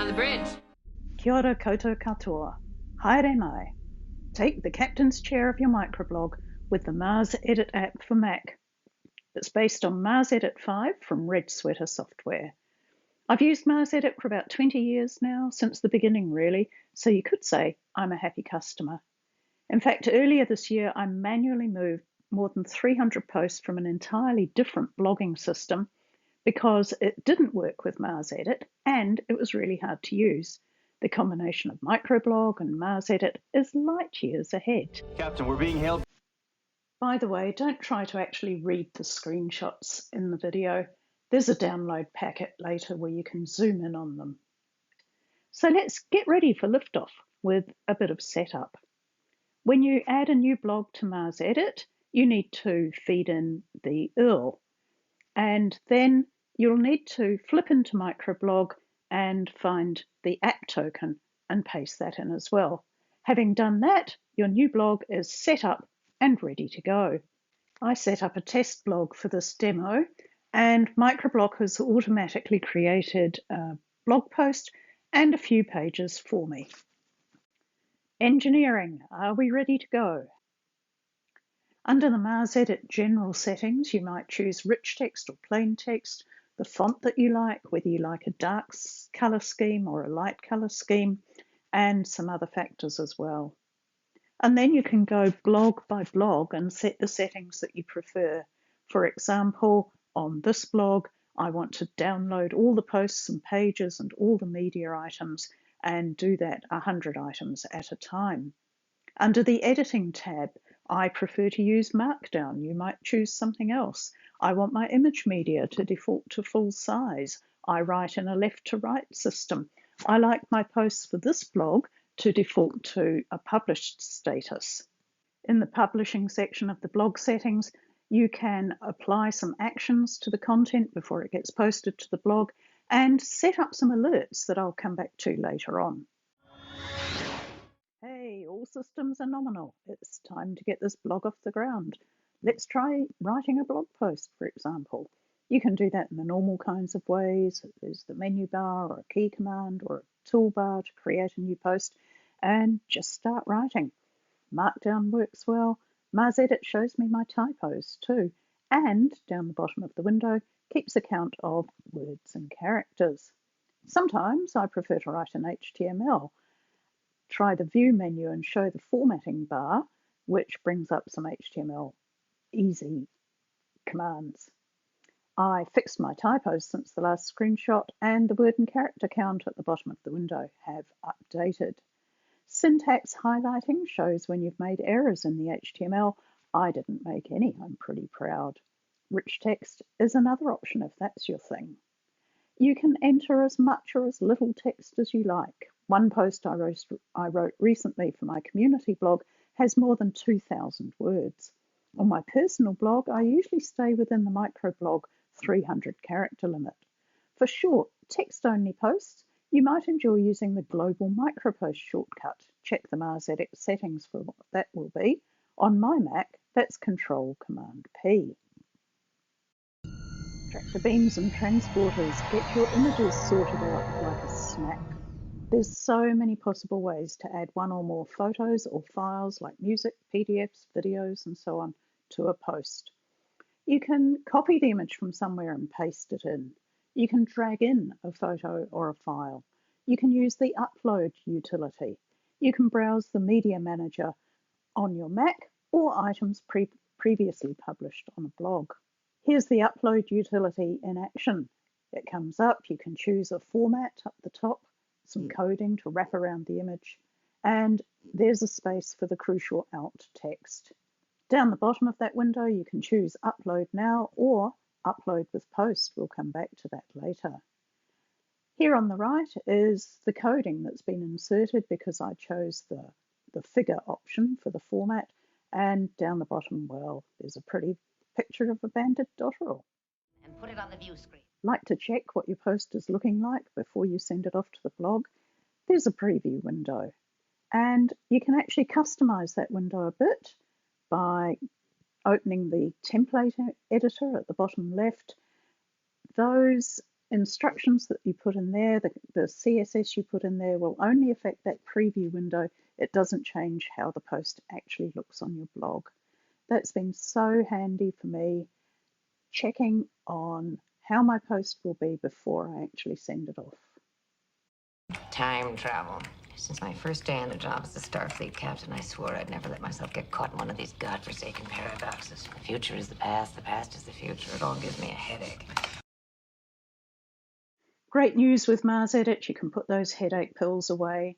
the bridge. Kia ora koutou katoa. Haere mai. Take the captain's chair of your microblog with the MarsEdit app for Mac. It's based on MarsEdit 5 from Red Sweater Software. I've used MarsEdit for about 20 years now, since the beginning really, so you could say I'm a happy customer. In fact, earlier this year I manually moved more than 300 posts from an entirely different blogging system because it didn't work with MarsEdit and it was really hard to use. The combination of Micro.Blog and MarsEdit is light years ahead. Captain, we're being hailed. By the way, don't try to actually read the screenshots in the video. There's a download packet later where you can zoom in on them. So let's get ready for liftoff with a bit of setup. When you add a new blog to MarsEdit, you need to feed in the URL. And then you'll need to flip into Micro.Blog and find the app token and paste that in as well. Having done that, your new blog is set up and ready to go. I set up a test blog for this demo, and Micro.Blog has automatically created a blog post and a few pages for me. Engineering, are we ready to go? Under the MarsEdit general settings, you might choose rich text or plain text, the font that you like, whether you like a dark colour scheme or a light colour scheme, and some other factors as well. And then you can go blog by blog and set the settings that you prefer. For example, on this blog, I want to download all the posts and pages and all the media items and do that 100 items at a time. Under the editing tab, I prefer to use Markdown. You might choose something else. I want my image media to default to full size. I write in a left to right system. I like my posts for this blog to default to a published status. In the publishing section of the blog settings, you can apply some actions to the content before it gets posted to the blog and set up some alerts that I'll come back to later on. Hey, all systems are nominal. It's time to get this blog off the ground. Let's try writing a blog post, for example. You can do that in the normal kinds of ways. There's the menu bar or a key command or a toolbar to create a new post, and just start writing. Markdown works well. MarsEdit shows me my typos too, and down the bottom of the window keeps a count of words and characters. Sometimes I prefer to write in HTML. Try the View menu and show the formatting bar, which brings up some HTML easy commands. I fixed my typos since the last screenshot, and the word and character count at the bottom of the window have updated. Syntax highlighting shows when you've made errors in the HTML. I didn't make any, I'm pretty proud. Rich text is another option if that's your thing. You can enter as much or as little text as you like. One post I wrote recently for my community blog has more than 2,000 words. On my personal blog, I usually stay within the Micro.Blog 300 character limit. For short, text-only posts, you might enjoy using the global micropost shortcut. Check the MarsEdit settings for what that will be. On my Mac, that's Control-Command-P. Tractor beams and transporters. Get your images sorted out like a snack. There's so many possible ways to add one or more photos or files like music, PDFs, videos, and so on to a post. You can copy the image from somewhere and paste it in. You can drag in a photo or a file. You can use the Upload utility. You can browse the Media Manager on your Mac or items previously published on a blog. Here's the Upload utility in action. It comes up, you can choose a format up the top, some coding to wrap around the image, and there's a space for the crucial alt text. Down the bottom of that window, you can choose Upload Now or Upload with Post. We'll come back to that later. Here on the right is the coding that's been inserted because I chose the figure option for the format, and down the bottom, well, there's a pretty picture of a banded dotterel. And put it on the view screen. Like to check what your post is looking like before you send it off to the blog? There's a preview window, and you can actually customize that window a bit by opening the template editor at the bottom left. Those instructions that you put in there, the CSS you put in there will only affect that preview window. It doesn't change how the post actually looks on your blog. That's been so handy for me, checking on how my post will be before I actually send it off. Time travel. Since my first day on the job as a Starfleet captain, I swore I'd never let myself get caught in one of these godforsaken paradoxes. The future is the past is the future. It all gives me a headache. Great news with MarsEdit, you can put those headache pills away.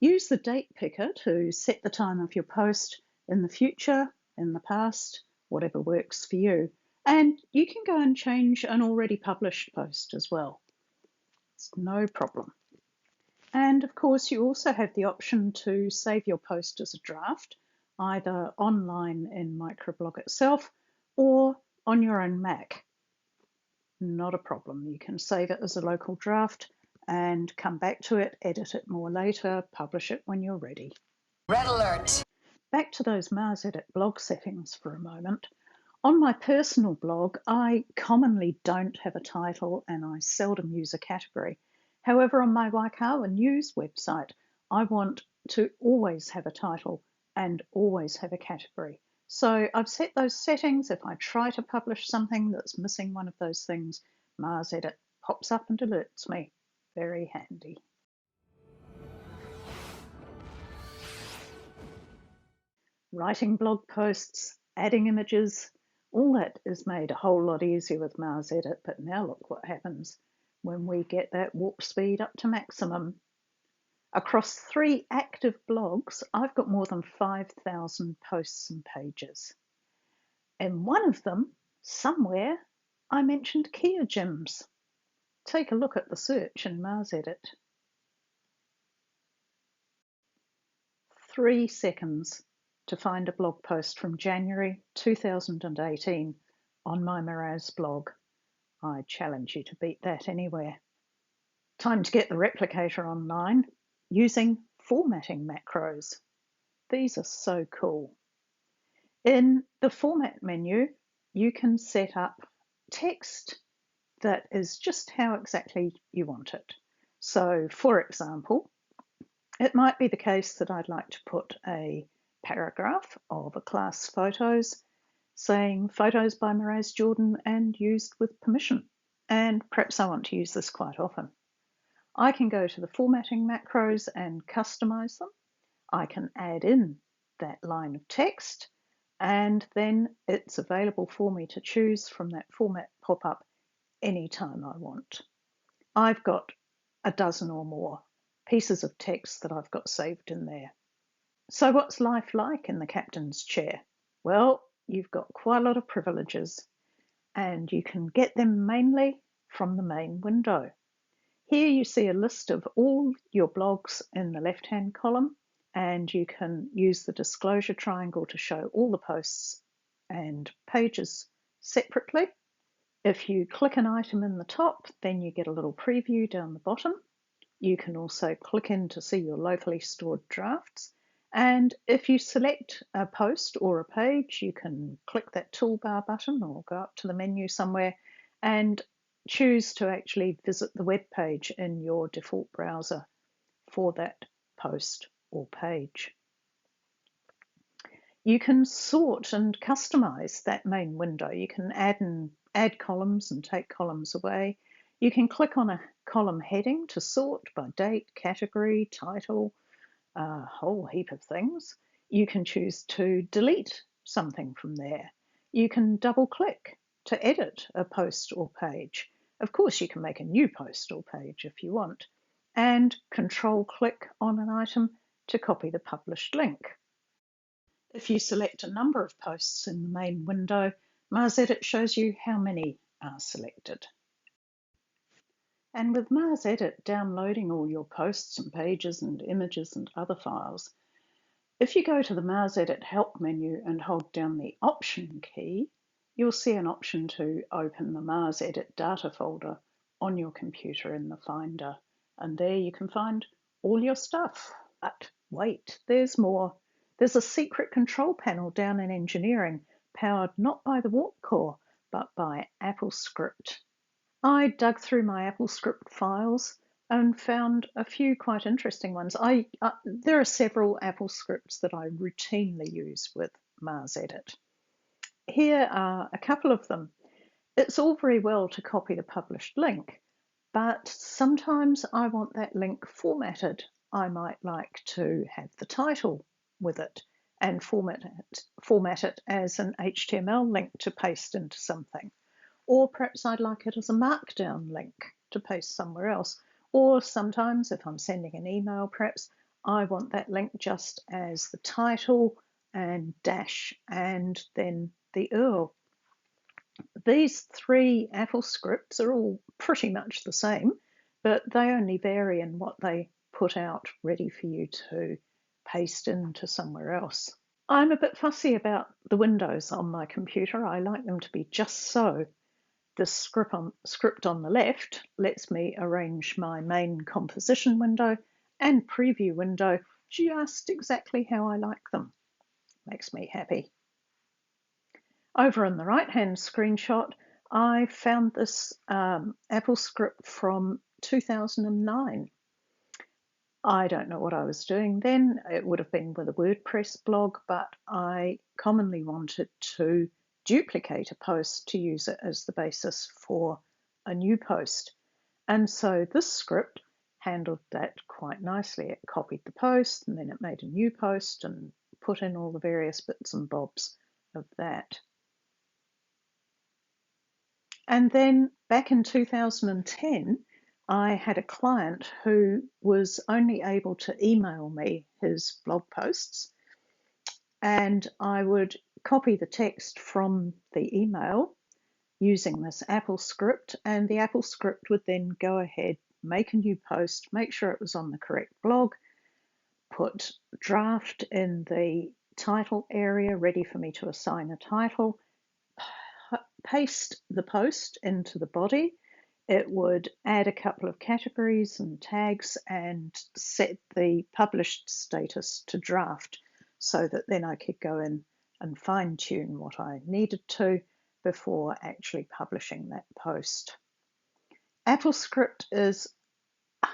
Use the date picker to set the time of your post in the future, in the past, whatever works for you. And you can go and change an already published post as well. It's no problem. And of course, you also have the option to save your post as a draft, either online in Micro.Blog itself or on your own Mac. Not a problem. You can save it as a local draft and come back to it, edit it more later, publish it when you're ready. Red alert! Back to those MarsEdit blog settings for a moment. On my personal blog, I commonly don't have a title and I seldom use a category. However, on my Waikawa News website, I want to always have a title and always have a category. So I've set those settings. If I try to publish something that's missing one of those things, MarsEdit pops up and alerts me. Very handy. Writing blog posts, adding images, all that is made a whole lot easier with MarsEdit, but now look what happens when we get that warp speed up to maximum. Across 3 active blogs, I've got more than 5,000 posts and pages. In one of them, somewhere, I mentioned Kia gyms. Take a look at the search in MarsEdit. 3 seconds to find a blog post from January 2018 on my Miraz blog. I challenge you to beat that anywhere. Time to get the replicator online using formatting macros. These are so cool. In the format menu, you can set up text that is just how exactly you want it. So, for example, it might be the case that I'd like to put a paragraph of a class photos saying photos by Miraz Jordan and used with permission. And perhaps I want to use this quite often. I can go to the formatting macros and customize them. I can add in that line of text, and then it's available for me to choose from that format pop-up anytime I want. I've got a dozen or more pieces of text that I've got saved in there. So what's life like in the captain's chair? Well, you've got quite a lot of privileges, and you can get them mainly from the main window. Here you see a list of all your blogs in the left-hand column, and you can use the disclosure triangle to show all the posts and pages separately. If you click an item in the top, then you get a little preview down the bottom. You can also click in to see your locally stored drafts. And if you select a post or a page, you can click that toolbar button or go up to the menu somewhere and choose to actually visit the web page in your default browser for that post or page. You can sort and customize that main window. You can add columns and take columns away. You can click on a column heading to sort by date, category, title, a whole heap of things. You can choose to delete something from there. You can double click to edit a post or page. Of course, you can make a new post or page if you want, and control click on an item to copy the published link. If you select a number of posts in the main window, MarsEdit shows you how many are selected. And with MarsEdit downloading all your posts and pages and images and other files, if you go to the MarsEdit help menu and hold down the option key, you'll see an option to open the MarsEdit data folder on your computer in the Finder. And there you can find all your stuff. But wait, there's more. There's a secret control panel down in engineering, powered not by the Warp Core, but by AppleScript. I dug through my AppleScript files and found a few quite interesting ones. There are several AppleScripts that I routinely use with MarsEdit. Here are a couple of them. It's all very well to copy the published link, but sometimes I want that link formatted. I might like to have the title with it and format it as an HTML link to paste into something. Or perhaps I'd like it as a markdown link to paste somewhere else. Or sometimes if I'm sending an email, perhaps I want that link just as the title and dash and then the URL. These three Apple scripts are all pretty much the same, but they only vary in what they put out ready for you to paste into somewhere else. I'm a bit fussy about the windows on my computer. I like them to be just so. The script on the left lets me arrange my main composition window and preview window just exactly how I like them. Makes me happy. Over in the right-hand screenshot, I found this Apple script from 2009. I don't know what I was doing then. It would have been with a WordPress blog, but I commonly wanted to duplicate a post to use it as the basis for a new post. And so this script handled that quite nicely. It copied the post and then it made a new post and put in all the various bits and bobs of that. And then back in 2010, I had a client who was only able to email me his blog posts, and I would copy the text from the email using this Apple script, and the Apple script would then go ahead, make a new post, make sure it was on the correct blog, put draft in the title area ready for me to assign a title, paste the post into the body. It would add a couple of categories and tags and set the published status to draft so that then I could go in and fine tune what I needed to before actually publishing that post. AppleScript is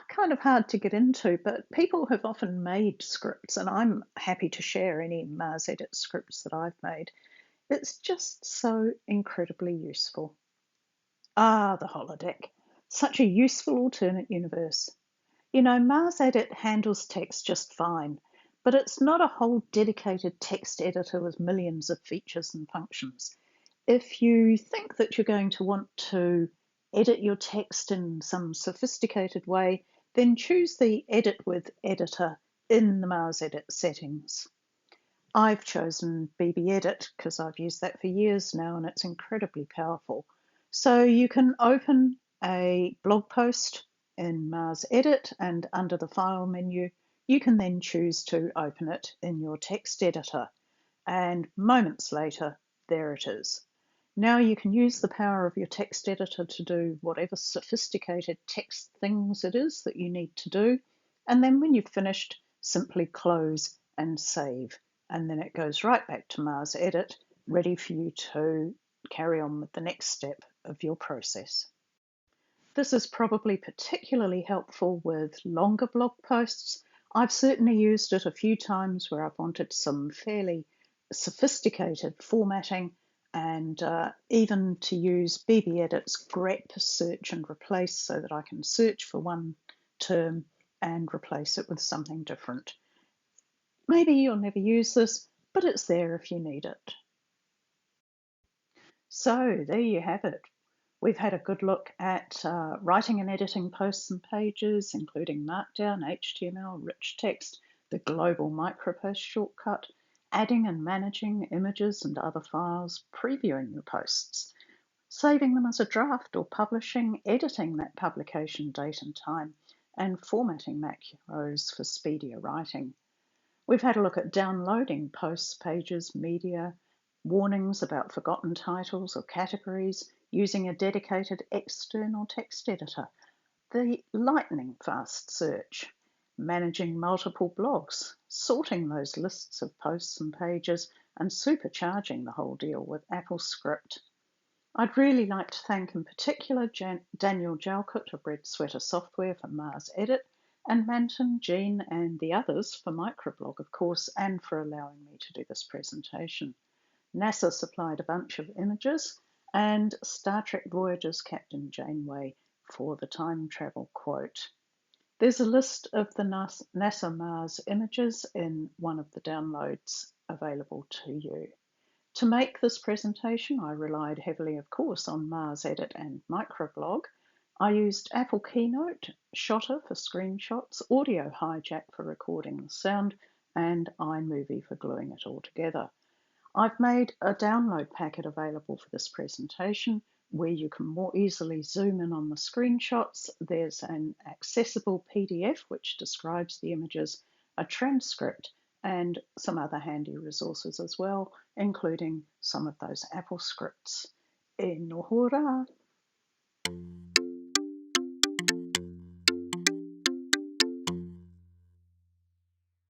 kind of hard to get into, but people have often made scripts, and I'm happy to share any MarsEdit scripts that I've made. It's just so incredibly useful. Ah, the holodeck. Such a useful alternate universe. You know, MarsEdit handles text just fine, but it's not a whole dedicated text editor with millions of features and functions. If you think that you're going to want to edit your text in some sophisticated way, then choose the Edit with editor in the MarsEdit settings. I've chosen BBEdit because I've used that for years now and it's incredibly powerful. So you can open a blog post in MarsEdit, and under the File menu, you can then choose to open it in your text editor. And moments later, there it is. Now you can use the power of your text editor to do whatever sophisticated text things it is that you need to do. And then when you've finished, simply close and save. And then it goes right back to MarsEdit, ready for you to carry on with the next step of your process. This is probably particularly helpful with longer blog posts. I've certainly used it a few times where I've wanted some fairly sophisticated formatting, and even to use BBEdit's grep search and replace so that I can search for one term and replace it with something different. Maybe you'll never use this, but it's there if you need it. So there you have it. We've had a good look at writing and editing posts and pages, including Markdown, HTML, rich text, the global micropost shortcut, adding and managing images and other files, previewing your posts, saving them as a draft or publishing, editing that publication date and time, and formatting macros for speedier writing. We've had a look at downloading posts, pages, media, warnings about forgotten titles or categories, using a dedicated external text editor, the lightning fast search, managing multiple blogs, sorting those lists of posts and pages, and supercharging the whole deal with AppleScript. I'd really like to thank in particular Daniel Jalcott of Red Sweater Software for MarsEdit, and Manton, Jean, and the others for Micro.Blog, of course, and for allowing me to do this presentation. NASA supplied a bunch of images, and Star Trek Voyager's Captain Janeway for the time travel quote. There's a list of the NASA Mars images in one of the downloads available to you. To make this presentation, I relied heavily, of course, on MarsEdit and Micro.Blog. I used Apple Keynote, Shotter for screenshots, Audio Hijack for recording the sound, and iMovie for gluing it all together. I've made a download packet available for this presentation where you can more easily zoom in on the screenshots. There's an accessible PDF which describes the images, a transcript, and some other handy resources as well, including some of those Apple scripts. E no hora!